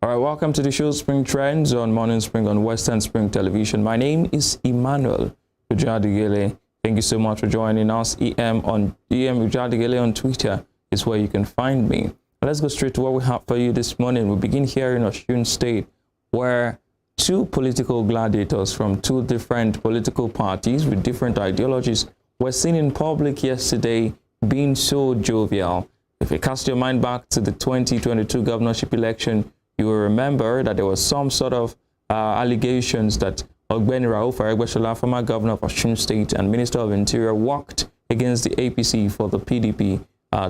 All right, welcome to the show Spring Trends on Morning Spring on Western Spring Television. My name is Emmanuel Ujadigele. Thank you so much for joining us. EM Ujadigele on Twitter is where you can find me. Let's go straight to what we have for you this morning. We begin here in Osun State, where two political gladiators from two different political parties with different ideologies were seen in public yesterday being so jovial. If you cast your mind back to the 2022 governorship election, you will remember that there was some sort of allegations that Ogbeni Rauf Aregbesola, former governor of Osun State and Minister of Interior, worked against the APC for the PDP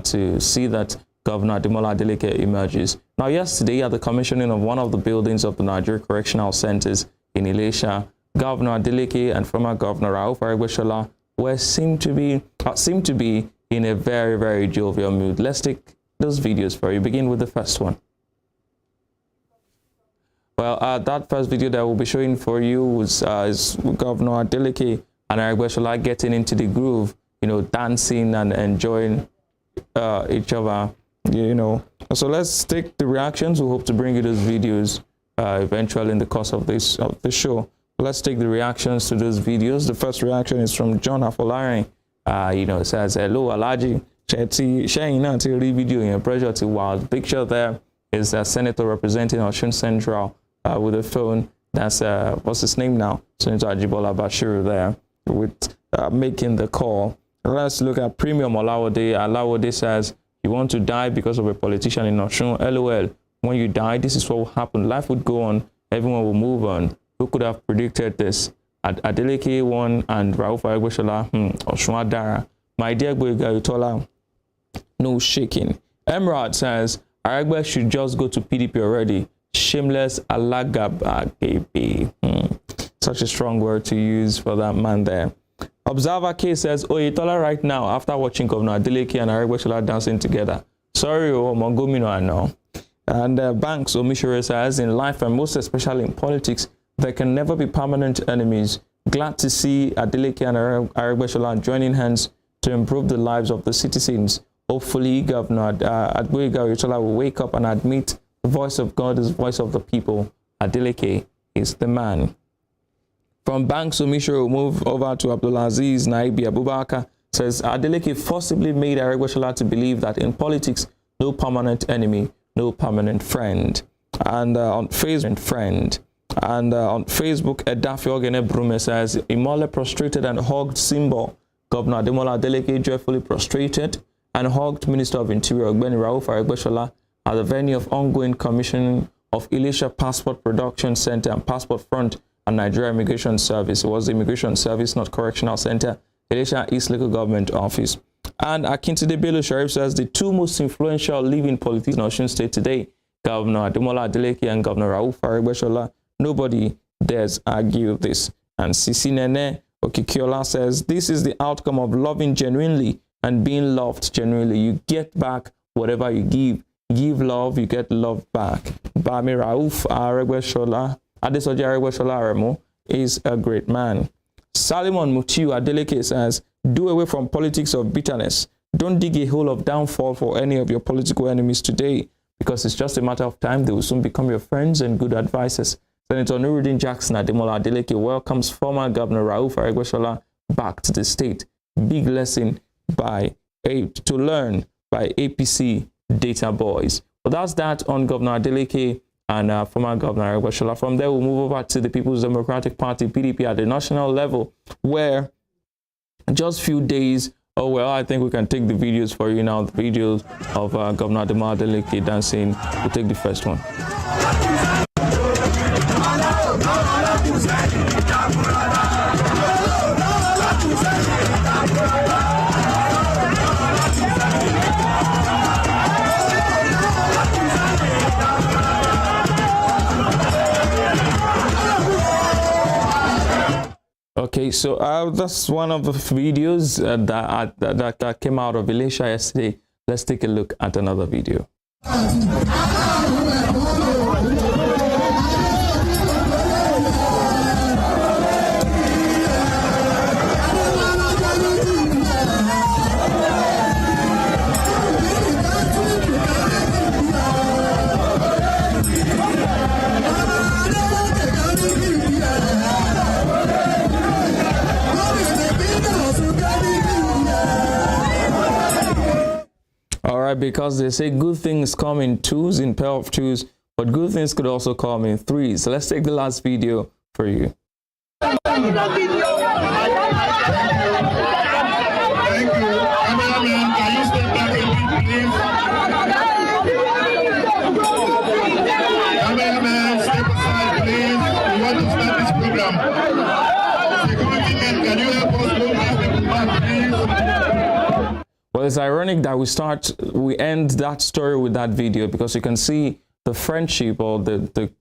to see that Governor Ademola Adeleke emerges. Now, yesterday at the commissioning of one of the buildings of the Nigeria Correctional Centers in Ilesha, Governor Adeleke and former Governor Rauf Aregbesola seemed to be in a very, very jovial mood. Let's take those videos for you. Begin with the first one. Well, that first video that we'll be showing for you is Governor Adeleke and Aregbesola getting into the groove, dancing and enjoying each other, So let's take the reactions. We hope to bring you those videos eventually in the course of the show. Let's take the reactions to those videos. The first reaction is from John Afolari. It says, "Hello, Alaji. Sharing now to video in pressure to wild." Picture there is a senator representing Osun Central with a phone. That's what's his name now? Senator Ajibola Bashiru there with making the call. Let's look at Premium Olawode. Olawode says, "You want to die because of a politician in Osun? LOL. When you die, this is what will happen. Life would go on. Everyone will move on. Who could have predicted this? Adeleke won and Rauf Aregbesola, Osun Adara. My dear Gboyega Oyetola, no shaking." Emerald says, "Aregbe should just go to PDP already. Shameless alagabagebe." Such a strong word to use for that man there. Observer K says, "Oyetola right now, after watching Governor Adeleke and Aregbesola dancing together. Sorry, Mongomino, I know." And Banks Omishore says, "In life and most especially in politics, there can never be permanent enemies. Glad to see Adeleke and Aregbesola joining hands to improve the lives of the citizens. Hopefully, Governor Gboyega Oyetola will wake up and admit the voice of God is the voice of the people. Adeleke is the man." From Banks Omishore, we'll move over to Abdulaziz Naibi Abubakar. Says, "Adeleke forcibly made Aregbesola to believe that in politics, no permanent enemy, no permanent friend." And on Facebook, Edafi Ogene Brume says, "Imole prostrated and hugged Simbo. Governor Ademola Adeleke joyfully prostrated and hugged Minister of Interior Ogbeni Rauf Aregbesola at the venue of ongoing commissioning of Ilesha Passport Production Center and Passport Front and Nigeria Immigration Service." It was the Immigration Service, not Correctional Center. Ilesha East Local Government Office. And Akintide Bello Sharif says, "The two most influential living politicians in Osun State today, Governor Ademola Adeleke and Governor Rauf Aregbesola. Nobody dares argue this." And Sisi Nene Okikiola says, "This is the outcome of loving genuinely and being loved genuinely. You get back whatever you give. Give love, you get love back." Bami Rauf Aregbesola, Adesoji Aregbesola Aremu, is a great man. Salimon Mutiu Adeleke says, "Do away from politics of bitterness. Don't dig a hole of downfall for any of your political enemies today, because it's just a matter of time. They will soon become your friends and good advisors." Senator Nuruddin Jackson Ademola Adeleke welcomes former Governor Rauf Aregbesola back to the state. Big lesson to learn by APC data boys. But that's that on Governor Adeleke and former Governor Aregbesola. From there, we'll move over to the People's Democratic Party, PDP, at the national level, where just few days, I think we can take the videos for you now, the videos of Governor Ademola Adeleke dancing. We'll take the first one. Okay, so that's one of the videos that came out of Ilesha yesterday. Let's take a look at another video. right, because they say good things come in twos, in pair of twos, but good things could also come in threes. So let's take the last video for you. Thank you. Cameraman, can you step back a bit, please? Cameraman, step aside, please. We want to start this program. Security men, can you help us move these people back, please? Well, it's ironic that we end that story with that video, because you can see the friendship or the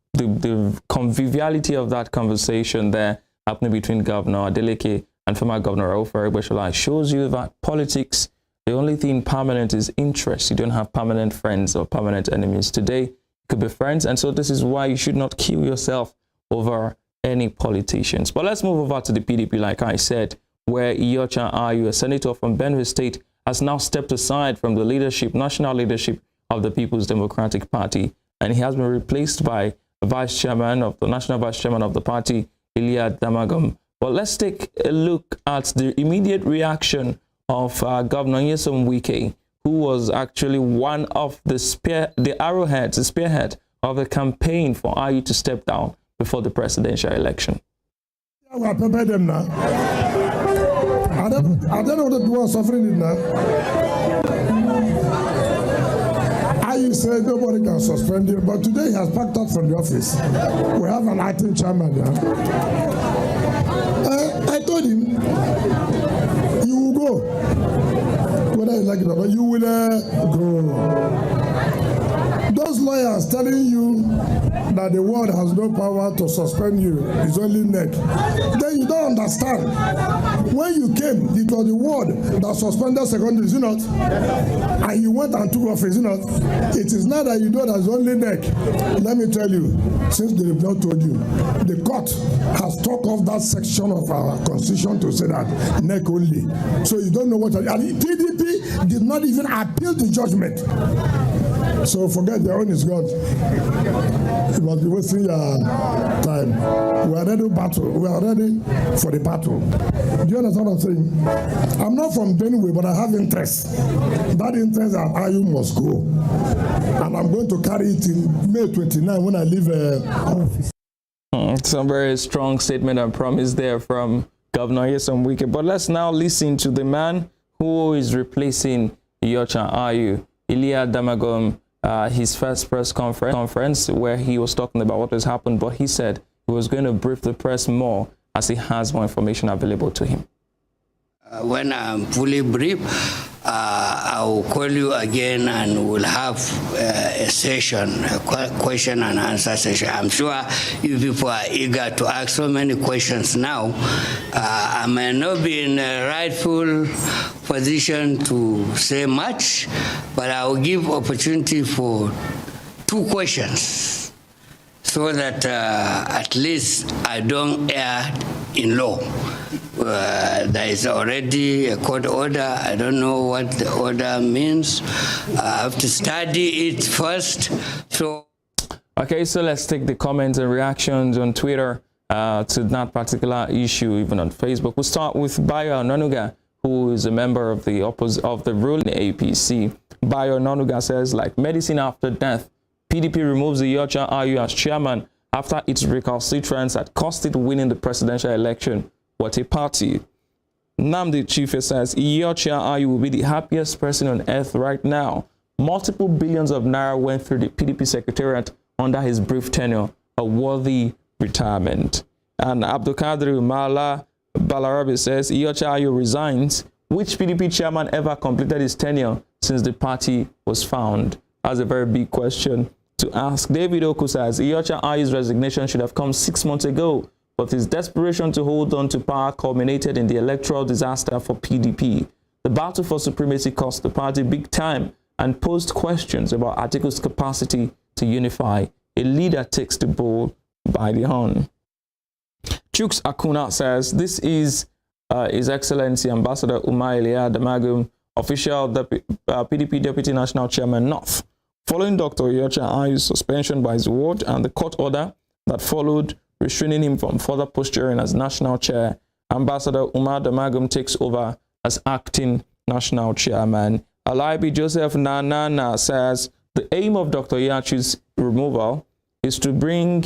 conviviality of that conversation there happening between Governor Adeleke and former Governor Rauf Aregbesola. Shows you that politics, the only thing permanent is interest. You don't have permanent friends or permanent enemies. Today, you could be friends, and so this is why you should not kill yourself over any politicians. But let's move over to the PDP, like I said, where Iyorchia Ayu, a senator from Benue State, has now stepped aside from the leadership, national leadership of the People's Democratic Party, and he has been replaced by the national vice chairman of the party, Iliad Damagum. But let's take a look at the immediate reaction of Governor Nyesom Wike, who was actually one of the spearhead of the campaign for Ayu to step down before the presidential election. I prepare them now. I don't know what you are suffering in now. I said nobody can suspend him, but today he has packed out from the office. We have an acting chairman there. I told him, you will go. Whether you like it or not, you will go. Those lawyers telling you that the world has no power to suspend you is only neck. Then you don't understand. When you came, it was the world that suspended secondary, is it not? And you went and took office, is it not? It is not that you know that's only neck. Let me tell you, since they have not told you, the court has struck off that section of our constitution to say that neck only. So you don't know what. And PDP did not even appeal the judgment. So forget their own is God. You must be wasting your time. We are ready to battle. We are ready for the battle. Do you understand what I'm saying? I'm not from Benue, but I have interest. That interest that Ayu must go. And I'm going to carry it in May 29 when I leave office. Some very strong statement and promise there from Governor Nyesom Wike. But let's now listen to the man who is replacing Iyorchia Ayu, Iliad Damagum. His first press conference where he was talking about what has happened, but he said he was going to brief the press more as he has more information available to him. When I'm fully briefed, I will call you again and we'll have a session, a question and answer session. I'm sure you people are eager to ask so many questions now. I may not be in a rightful position to say much, but I will give opportunity for 2 questions so that at least I don't err in law. There is already a court order. I don't know what the order means. I have to study it first. Okay, so let's take the comments and reactions on Twitter to that particular issue, even on Facebook. We'll start with Bayo Onanuga, who is a member of the ruling APC. Bayo Onanuga says, like medicine after death, PDP removes Iyorchia Ayu as chairman after its recalcitrance had cost it winning the presidential election. What a party. Namdi Chife says, Iyorchia Ayu will be the happiest person on earth right now. Multiple billions of naira went through the PDP secretariat under his brief tenure, a worthy retirement. And Abdulkadir Mala Balarabi says, Iyorchia Ayu resigns. Which PDP chairman ever completed his tenure since the party was found? That's a very big question to ask. David Oku says, Iyorchia Ayu's resignation should have come 6 months ago, but his desperation to hold on to power culminated in the electoral disaster for PDP. The battle for supremacy cost the party big time and posed questions about Atiku's capacity to unify. A leader takes the bull by the horn. Chuks Akuna says, this is His Excellency Ambassador Umar Iliad Damagum, official PDP Deputy National Chairman North. Following Dr. Iyorchia Ayu's suspension by his ward and the court order that followed, restraining him from further posturing as national chair, Ambassador Umar Damagum takes over as acting national chairman Alaibi Joseph Nanana says the aim of Dr. Yachi's removal is to bring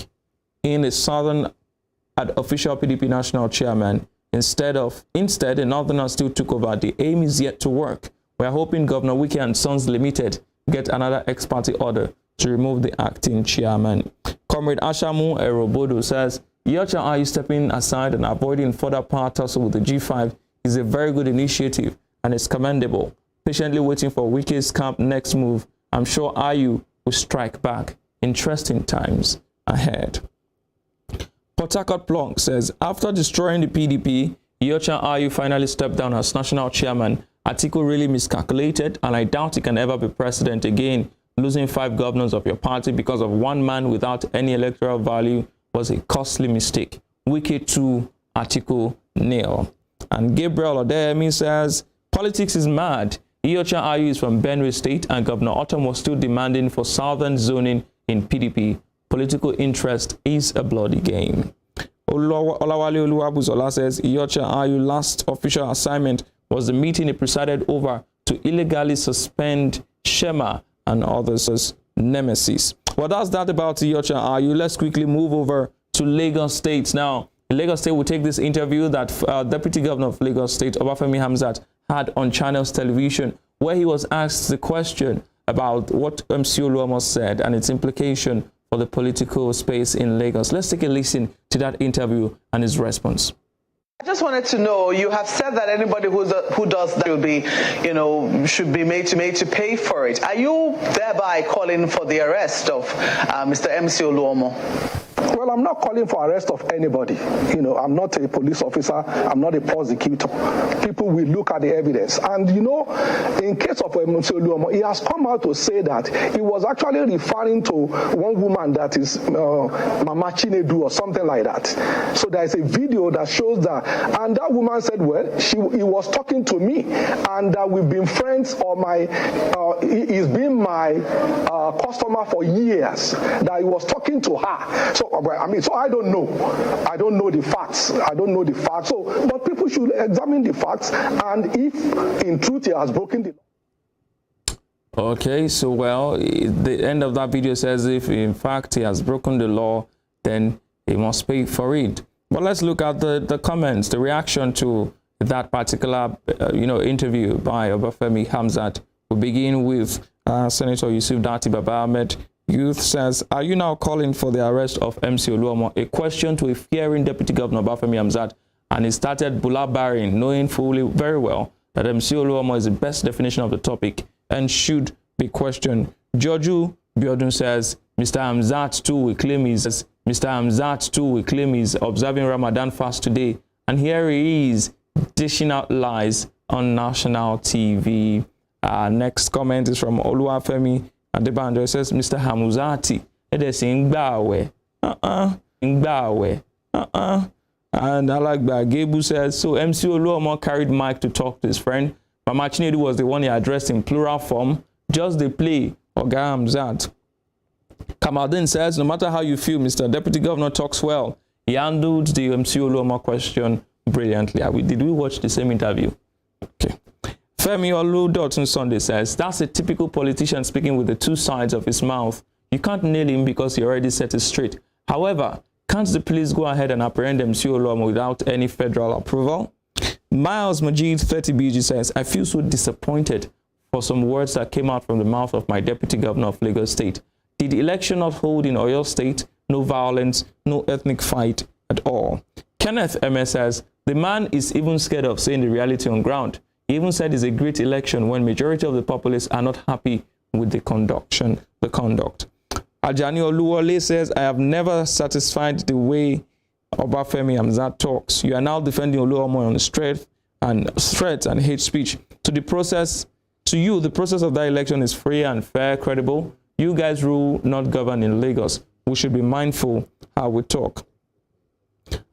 in a Southern official PDP national chairman. Instead, a Northerner still took over. The aim is yet to work. We are hoping Governor Wike and Sons Limited get another ex parte order to remove the acting chairman. Comrade Ashamu Erobodo says, Iyorchia Ayu stepping aside and avoiding further power tussle with the G5 is a very good initiative and it's commendable. Patiently waiting for Wike's camp next move. I'm sure Ayu will strike back. Interesting times ahead. Port Harcourt Plonk says, after destroying the PDP, Iyorchia Ayu finally stepped down as national chairman. Atiku really miscalculated, and I doubt he can ever be president again. Losing 5 governors of your party because of one man without any electoral value was a costly mistake. Wike 2, Atiku nil. And Gabriel Odeyemi says, politics is mad. Iyorchia Ayu is from Benue State, and Governor Otom was still demanding for southern zoning in PDP. Political interest is a bloody game. Olawale Oluwabuzola says, Iyorchia Ayu's last official assignment was the meeting he presided over to illegally suspend Shema and others as nemesis. Well, that's that about Iyorchia Ayu. Let's quickly move over to Lagos State. Now, Lagos State will take this interview that Deputy Governor of Lagos State, Obafemi Hamzat, had on Channels Television, where he was asked the question about what MC Oluomo said and its implication for the political space in Lagos. Let's take a listen to that interview and his response. I just wanted to know, you have said that anybody who does that will be, should be made to pay for it. Are you thereby calling for the arrest of Mr. MC Oluomo? Well, I'm not calling for arrest of anybody. I'm not a police officer. I'm not a prosecutor. People will look at the evidence. And, in case of MC Oluomo, he has come out to say that he was actually referring to one woman that is Mama Chinedu or something like that. So there is a video that shows that. And that woman said, well, he was talking to me and that we've been friends or he's been my customer for years, that he was talking to her. So I don't know. I don't know the facts. So, but people should examine the facts, and if in truth he has broken the law. Okay, so the end of that video says if in fact he has broken the law, then he must pay for it. But let's look at the comments, the reaction to that particular interview by Obafemi Hamzat. We'll begin with Senator Yusuf Dati Baba Ahmed. Youth says, are you now calling for the arrest of MC Oluomo? A question to a fearing Deputy Governor Obafemi Hamzat, and he started bulabaring, knowing very well that MC Oluomo is the best definition of the topic and should be questioned. Joju Biodun says, Mr. Hamzat too will claim he's observing Ramadan fast today, and here he is dishing out lies on national TV. Next comment is from Oluwafemi Adebanjo. Says, Mr. Hamuzati, it is in Bawe. And I like that. Gebu says, so MC Oluomo carried mic to talk to his friend. Mama Chinedu was the one he addressed in plural form. Just the play, Oga Hamzat. Kamaldin says, no matter how you feel, Mr. Deputy Governor talks well. He handled the MC Oluomo question brilliantly. Did we watch the same interview? Okay. Femi Olu Sunday says, that's a typical politician speaking with the two sides of his mouth. You can't nail him because he already set it straight. However, can't the police go ahead and apprehend MC Oluomo without any federal approval? Miles Majid 30BG says, I feel so disappointed for some words that came out from the mouth of my Deputy Governor of Lagos State. Did the election not hold in Oyo State? No violence, no ethnic fight at all. Kenneth MS says, the man is even scared of saying the reality on ground. He even said it's a great election when majority of the populace are not happy with the conduct. Ajani Oluwole says, I have never satisfied the way Obafemi Hamzat talks. You are now defending Oluomo on threat and hate speech. To you, the process of that election is free and fair, credible. You guys rule, not govern in Lagos. We should be mindful how we talk.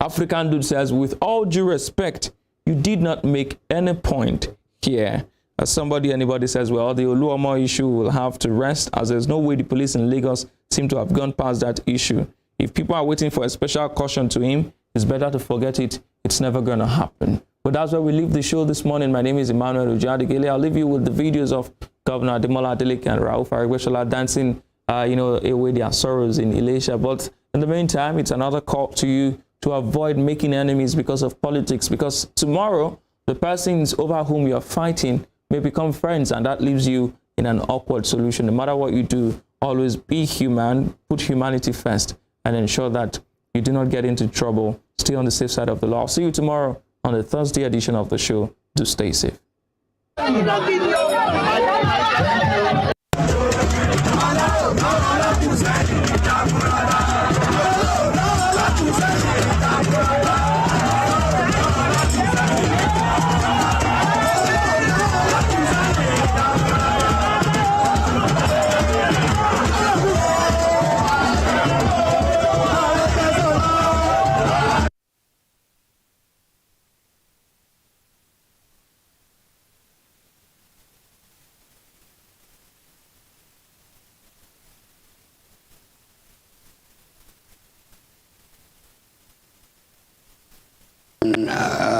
African Dude says, with all due respect, you did not make any point here. As anybody says, well, the Oluomo issue will have to rest, as there's no way the police in Lagos seem to have gone past that issue. If people are waiting for a special caution to him, it's better to forget it. It's never going to happen. But that's where we leave the show this morning. My name is Emmanuel Ujadigele. I'll leave you with the videos of Governor Ademola Adeleke and Rauf Aregbesola dancing, away their sorrows in Ilesha. But in the meantime, it's another call to you to avoid making enemies because of politics, because tomorrow the persons over whom you're fighting may become friends, and that leaves you in an awkward solution. No matter what you do, always be human, put humanity first, and ensure that you do not get into trouble. Stay on the safe side of the law. I'll see you tomorrow on the Thursday edition of the show. Do stay safe.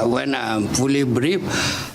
When I'm fully briefed,